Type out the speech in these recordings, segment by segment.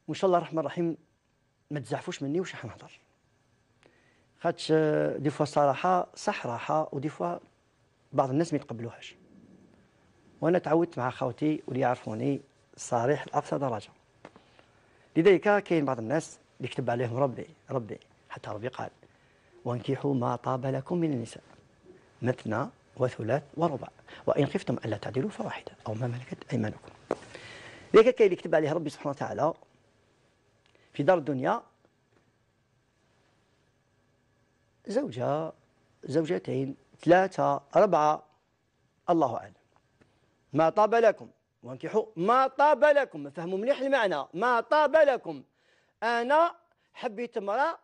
وان شاء الله الرحمن الرحيم ما تزعفوش مني واش راح نهضر، خاطش دي فوا الصراحه صح راحه ودي فوا بعض الناس ما يتقبلوهاش، وانا تعودت مع خوتي واللي يعرفوني صريح لاقصى درجه. لذلك كاين بعض الناس اللي كتب عليهم ربي حتى ربي قال وانكحوا ما طاب لكم من النساء مثنى وثلاث ورباع وان خفتم الا تعدلوا فواحده او ما ملكت ايمانكم. لذلك كاين اللي كتب عليه ربي سبحانه وتعالى في دار الدنيا زوجة، زوجتين، ثلاثة، أربعة، الله أعلم. ما طاب لكم وانكحوا ما طاب لكم، فهموا مليح المعنى. ما طاب لكم، أنا حبيت امرأة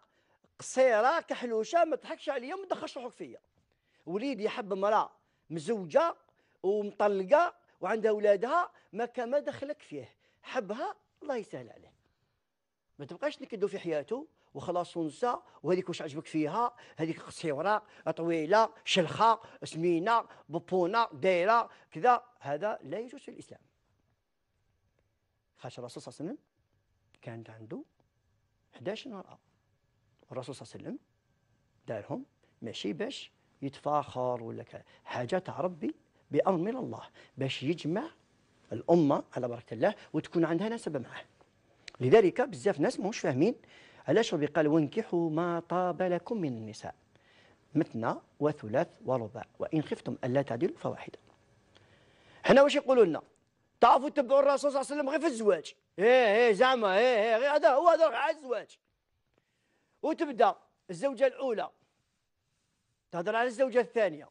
قصيرة كحلوشة ما تضحكش عليا وما تدخلش روحك فيا. وليدي يحب امرأة مزوجة ومطلقة وعندها أولادها ما دخلك فيه، حبها الله يسهل عليه. ما تبقاش نكدو في حياته وخلاص ونسى، وهذيك واش عجبك فيها، هذيك قصيره طويله شلخه سمينه بطونه دايره كذا، هذا لا يجوز في الاسلام. خاطر الرسول صلى الله عليه وسلم كانت عنده 11 امراه، والرسول صلى الله عليه وسلم دارهم ماشي باش يتفاخر ولا حاجه تاع ربي بامر من الله، باش يجمع الامه على بركه الله وتكون عندها نسبه معه. لذلك بزاف ناس ماهوش فاهمين علاش ربي قال وانكحوا ما طاب لكم من النساء مثنى وثلاث ورباع وان خفتم الا تعدلوا فواحده. حنا واش يقولوا لنا؟ تعرفوا تتبعوا الرسول صلى الله عليه وسلم غير في الزواج، زعما غير هذا هو هذا على الزواج، وتبدا الزوجه الاولى تهضر على الزوجه الثانيه،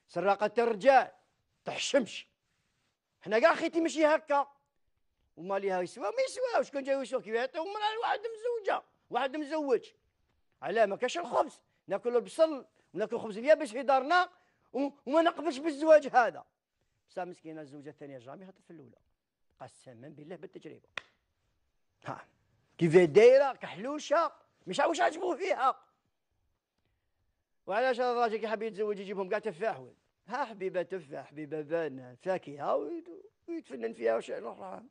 سراقه الرجال تحشمش. حنا كاع خيتي ماشي هكا، وما ليها يسوى ما يسواوش، كون جاي يسوى كيف يعطيهم واحد مزوجه واحد مزوج. علاه ما كاش الخبز، ناكل البصل وناكل خبز اليابس في دارنا وما نقبلش بالزواج هذا. بصح مسكينه الزوجه الثانيه جامي هضرت في الاولى، قسما بالله بالتجربه. ها كيف دايره كحلوشه مش واش عجبوه فيها. وعلاش هذا الراجل كي حاب يتزوج يجيبهم كاع تفاح، ها حبيبه تفاح حبيبه بان فاكهه ويتفنن فيها واش اخرى.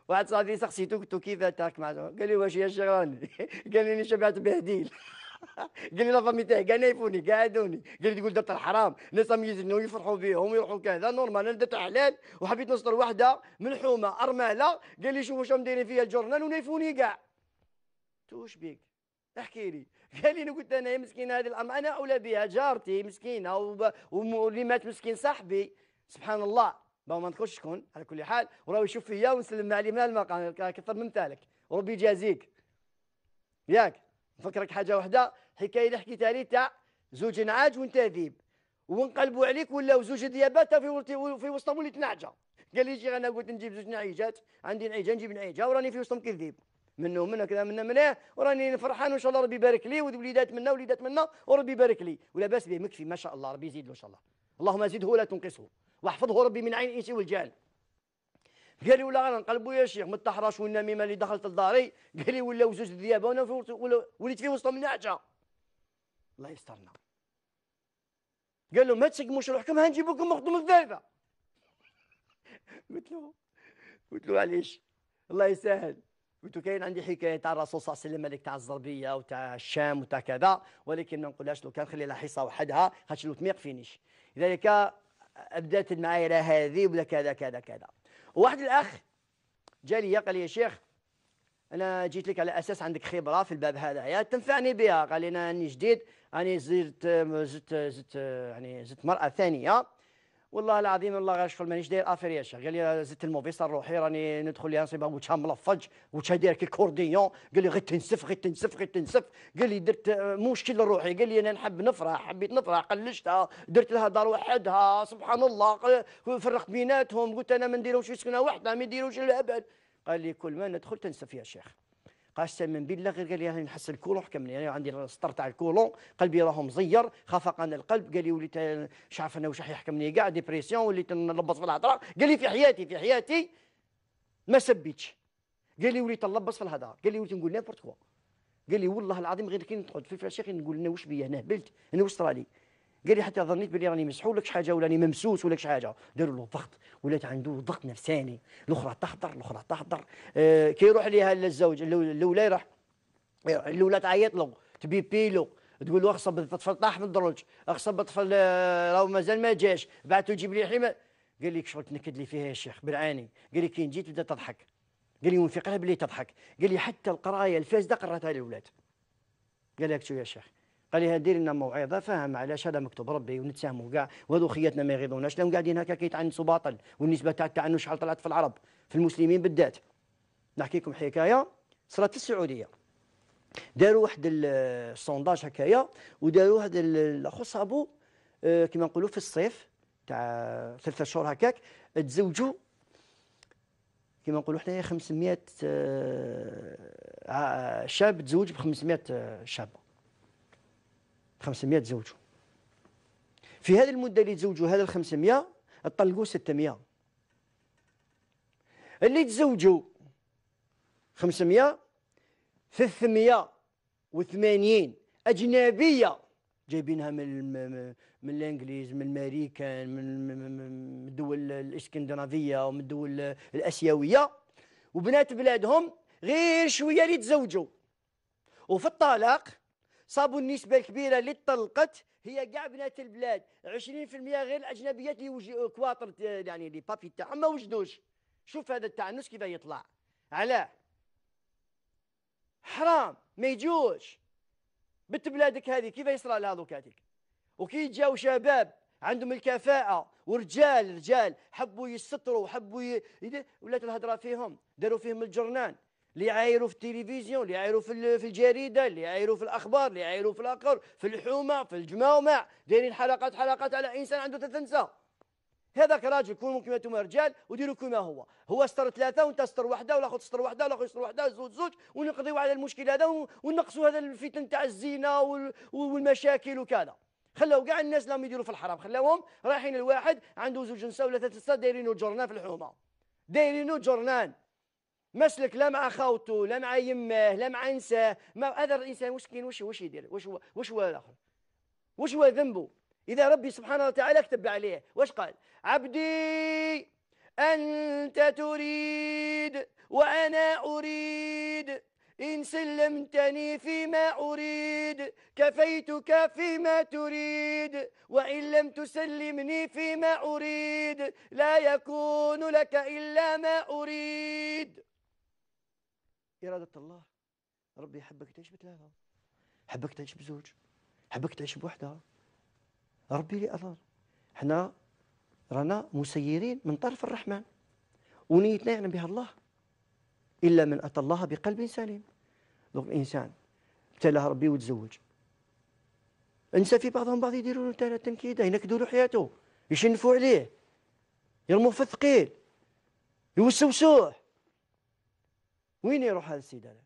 واحد صاحبي سقسيته قلت له كيف تاك معاه؟ قال لي واش هي شغلاني؟ قال لي شبعت بهديل. قال لي لا فامي تاعي كاع نايفوني كاع عادوني، قال لي تقول درت الحرام الناس راهم يزنوا يفرحوا بهم ويروحوا كذا نورمال، انا درت حلال وحبيت نصدر وحده ملحومه ارمله، قال لي شوفوا واش راهم دايرين فيها الجورنال ونايفوني كاع. قلت واش بيك؟ احكي لي. قال لي انا قلت انا مسكينه هذه الام انا اولى بها، جارتي مسكينه واللي مات مسكين صاحبي سبحان الله ما نذكرش شكون على كل حال، وراه يشوف فيا ونسلم عليه من المقام كثر من ذلك وربي يجازيك. ياك نفكرك حاجه واحده، حكايه اللي حكيتها لي تاع زوج نعاج وانت ذيب ونقلبوا عليك ولاو زوج ديابات في وسطهم وليت نعجه. قال لي شي انا قلت نجيب زوج نعيجات، عندي نعيجه نجيب نعيجه وراني في وسطهم كذيب منه ومنه كذا منه منه، وراني فرحان وان شاء الله ربي يبارك لي وليدات منا وليدات منا وربي يبارك لي ولا باس به مكفي ما شاء الله ربي يزيد له ان شاء الله. اللهم زده ولا تنقصه واحفظه ربي من عين الانس والجان. قال لي ولا نقلبوا يا شيخ من الطحراش والنميمه اللي دخلت لداري، قال لي ولاو زوج ذيابه وانا وليت في وسطهم نعجه. الله يسترنا. قال له ما تسقموش روحكم هنجيب لكم اختكم الثالثه. قلت له علاش؟ الله يسهل. قلت له كاين عندي حكايه تاع الرسول صلى الله عليه وسلم هذيك تاع الزربيه وتاع الشام وتاع كذا، ولكن ما نقولهاش لو كان خلي لها حصه وحدها خاطش لو ما يقفينيش. لذلك بدات المعايره هذه ولا كذا كذا كذا. وواحد الاخ جا لي قال لي يا شيخ انا جيت لك على اساس عندك خبره في الباب هذا يا تنفعني بها. قال لي انا راني جديد، راني زدت مراه ثانيه والله العظيم الله غير شغل مانيش داير افير يا شيخ. قال لي زدت الموفيس الروحي راني ندخل لها نصيبها وجهها ملفج وجهها داير كي كورديون. قال لي غير تنسف غير تنسف غير تنسف. قال لي درت مشكل روحي، قال لي انا نحب نفرح حبيت نفرح قلشتها درت لها دار وحدها سبحان الله فرقت بيناتهم قلت انا ما نديروش في سكنه واحده ما يديروش الابد. قال لي كل ما ندخل تنسف يا شيخ. قسما بالله غير قال لي راني نحس الكولون حكمني، يعني عندي السطر تاع الكولون قلبي راهو مزير خفق انا القلب. قال لي وليت مش عارف انا واش راح يحكمني كاع ديبرسيون وليت نلبس في الهضره. قال لي في حياتي ما سبيتش. قال لي وليت نلبس في الهضره، قال لي وليت نقول نيمبورت كوا. قال لي والله العظيم غير كي نقعد في الفلاشيخ نقول انا واش بيا انا هبلت انا واش صرالي. قال لي حتى ظنيت بلي راني مسحول لك حاجه ولا راني ممسوس ولا حاجه. داروا له ضغط، ولات عنده ضغط نفساني، الاخرى تحضر الاخرى تحضر. كي يروح ليها الزوج الاولى يروح، الاولى تعيط له تبيبي له، تقول له اخصب الطفل طاح من الدرج، اخصب الطفل راهو مازال ما جاش، بعثوا يجيب لي حمى. قال لي شغل تنكد لي فيها يا شيخ بالعاني. قال لي كي جيت بدات تضحك. قال لي ونفيق لها بلي تضحك. قال لي حتى القرايه الفاسده قراتها للاولاد. قال لك شو يا شيخ؟ قال لي دير لنا موعظه فهم علاش هذا مكتوب ربي ونتساهموا كاع، وهذو خياتنا ما يغيظوناش، لهم قاعدين هكا كيتعنسوا باطل. والنسبه تاع التعنت شحال طلعت في العرب، في المسلمين بالذات. نحكي لكم حكايه صارت في السعوديه. داروا واحد السونداج هكايا، وداروا هذا الاخو صابو كما نقولوا في الصيف تاع 3 شهور هكاك، تزوجوا كما نقولوا حنايا 500 شاب تزوج ب 500 شابه، 500 تزوجوا. في هذه المده اللي تزوجوا هذا ال 500 طلقوا 600. اللي تزوجوا 500 380 اجنبيه جايبينها من الانجليز، من الامريكان، من الدول الاسكندنافيه ومن الدول الاسيويه، وبنات بلادهم غير شويه اللي تزوجوا. وفي الطلاق صابوا النسبه الكبيره اللي طلقت هي كاع بنات البلاد، 20% غير الاجنبيات اللي كواطر يعني لي بابي تاعهم ما وجدوش. شوف هذا التعنس كيف يطلع. علاه؟ حرام ما يجوش. بنت بلادك هذه كيف يصرى لها دوك هذيك؟ وكي جاو شباب عندهم الكفاءة ورجال حبوا يستروا وحبوا ولات الهضره فيهم، داروا فيهم الجرنان اللي يعايروا في التلفزيون، اللي يعايروا في الجريده، اللي يعايروا في الاخبار، اللي يعايروا في الاخر، في الحومه، في الجماومع، دايرين حلقات على انسان عنده 3 نساء. هذاك راجل كونوا كما انتم رجال وديروا كما هو استر 3 وانت استر واحده، والاخر تستر واحده، والاخر يستر واحده، زوج ونقضيوا على المشكل هذا ونقصوا هذا الفتن تاع الزنا والمشاكل وكذا. خلاو كاع الناس لهم يديروا في الحرام، خلاوهم رايحين الواحد عنده 2 نساء ولا 3 نساء دايرينو جرنان في الحومه، دايرينو جرنان مسلك لا مع خاوته لا مع يماه لا مع نساه. هذا الانسان مسكين واش يدير؟ واش هو الاخر؟ واش هو ذنبه؟ إذا ربي سبحانه وتعالى كتب عليه واش قال؟ عبدي أنت تريد وأنا أريد، إن سلمتني فيما أريد كفيتك فيما تريد، وإن لم تسلمني فيما أريد لا يكون لك إلا ما أريد. إرادة الله. ربي يحبك تعيش ب3، حبك تعيش بزوج، حبك تعيش بوحدة. ربي لي أضل. حنا رانا مسيرين من طرف الرحمن، ونيتنا يعلم بها الله، إلا من أتى الله بقلب سليم. دونك الإنسان ابتلاه ربي وتزوج، انسى في بعضهم بعض يديروا له تنكيده، ينكدوا له حياته، يشنفوا عليه، يرموه في الثقيل، يوسوسوه. وين يروح هذا السيد هذا؟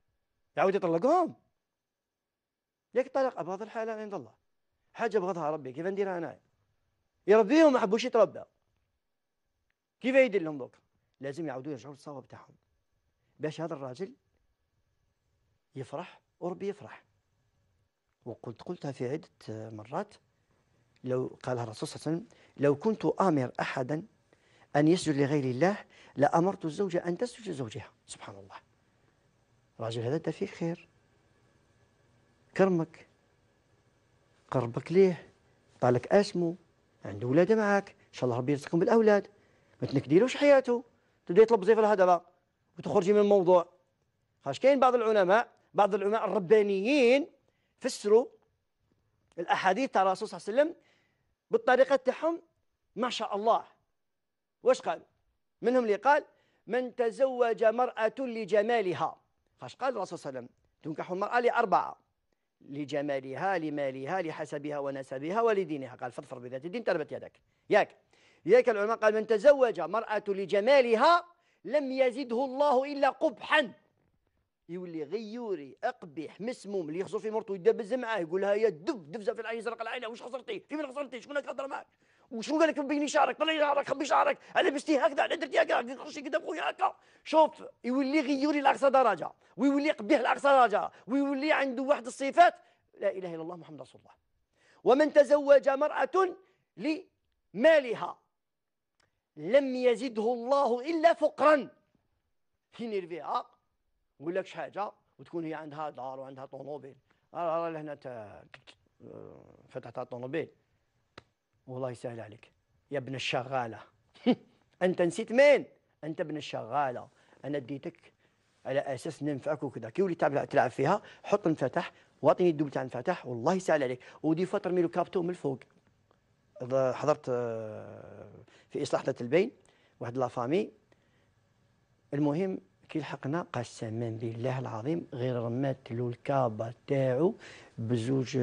يعاود يطلقهم؟ ياك الطلاق أبغض الحلال عند الله، حاجه بغضها ربي كيف نديرها انا؟ يربيهم ما حبوش يتربى، كيف يدير لهم دوك؟ لازم يعاودوا يرجعوا للصواب تاعهم باش هذا الراجل يفرح وربي يفرح. قلتها في عده مرات، لو قالها الرسول صلى الله عليه وسلم: لو كنت امر احدا ان يسجد لغير الله لامرت الزوجه ان تسجد لزوجها. سبحان الله. الراجل هذا دا فيك خير، كرمك، قربك ليه، طالك اسمه، عنده ولاده معاك، ان شاء الله ربي يرزقكم بالاولاد، ما تنكديلوش حياته، تبدا يطلب زي في الهضبه وتخرجي من الموضوع. خاش كاين بعض العلماء الربانيين فسروا الاحاديث تاع الرسول صلى الله عليه وسلم بالطريقه تاعهم ما شاء الله. واش قالوا؟ منهم اللي قال: من تزوج مرأة لجمالها، خاش قال الرسول صلى الله عليه وسلم: تنكح المرأة ل4: لجمالها، لمالها، لحسبها ونسبها، ولدينها. قال: فاظفر بذات الدين تربت يدك. ياك العلماء قال: من تزوج مرأة لجمالها لم يزده الله إلا قبحا. يولي غيوري أقبح مسموم اللي يخسر في مرته يدبز معاه، يقول لها يا دفزه في العين، يزرق العين، واش خسرتي؟ في من خسرتي؟ شكون اللي كهضر معاك؟ وشنو قال لك بيني شعرك؟ طلعي شعرك، خبي شعرك، على لبستي هكذا، على درتي هكذا، تخرجي قدام خويا هكا. شوف، يولي غيوري لاقصى درجه، ويولي قبيح لاقصى درجه، ويولي عنده واحد الصفات لا اله الا الله محمد رسول الله. ومن تزوج امرأة لمالها لم يزده الله إلا فقرا. فين يرفيها يقول لك حاجة وتكون هي عندها دار وعندها طوموبيل، راه لهنا فتحت طوموبيل، والله يسهل عليك يا ابن الشغالة. أنت نسيت مين؟ أنت ابن الشغالة. أنا اديتك على أساس ننفعك وكذا، كي وليت تلعب فيها حط انفتح واعطيني الدوب تاع انفتح، والله يسهل عليك. ودي فترة ميلو كابتو من الفوق. حضرت في إصلاح ذات البين واحد لافامي، المهم كي لحقنا قسما بالله العظيم غير رمات له الكابا تاعو بزوج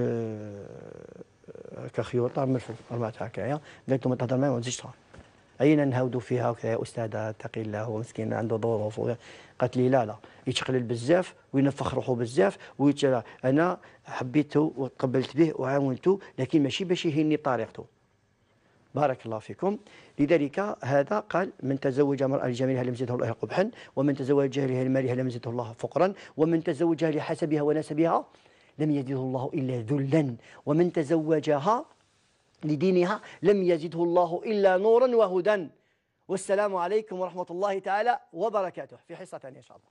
كخيوطه من الفوق رمات هكايا. قالت له ما تهضر معايا وما تزيدش تهضر، اين نهودوا فيها وكذا يا استاذه اتقي الله، هو مسكين عنده ظروف. قالت لي لا يتقلل بزاف وينفخ روحه بزاف انا حبيته وتقبلت به وعاونته، لكن ماشي باش يهيني بطريقته. بارك الله فيكم. لذلك هذا قال من تزوج امرأة لجمالها لم يزده الله قبحا، ومن تزوجها لمالها لم يزده الله فقرا، ومن تزوجها لحسبها ونسبها لم يزده الله إلا ذلا، ومن تزوجها لدينها لم يزده الله إلا نورا وهدى. والسلام عليكم ورحمة الله تعالى وبركاته. في حصة ثانية إن شاء الله.